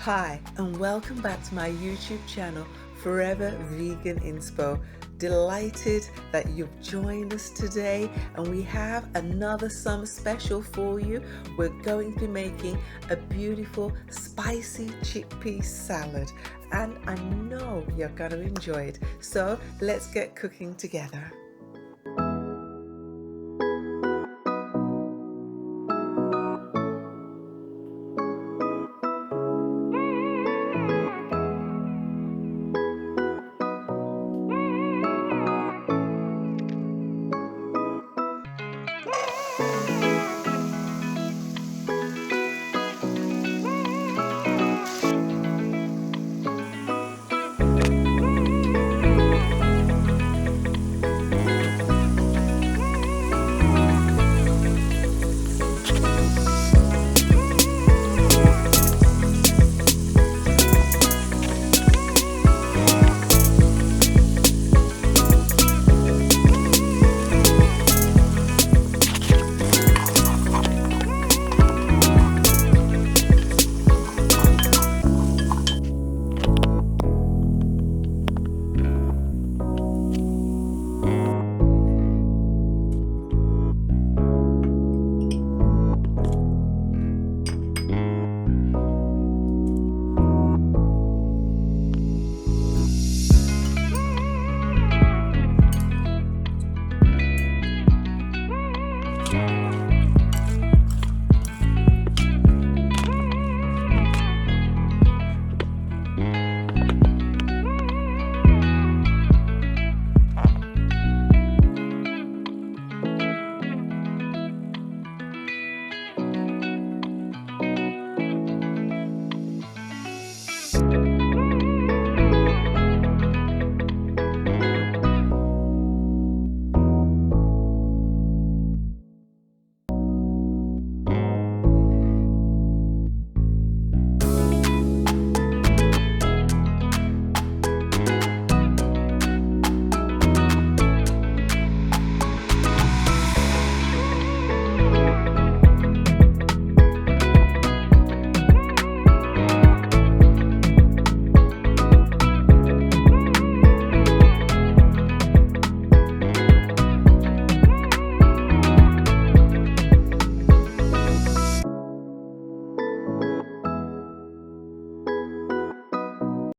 Hi, and welcome back to my YouTube channel, Forever Vegan Inspo. Delighted that you've joined us today, and we have another summer special for you. We're going to be making a beautiful spicy chickpea salad, and I know you're going to enjoy it. So let's get cooking together.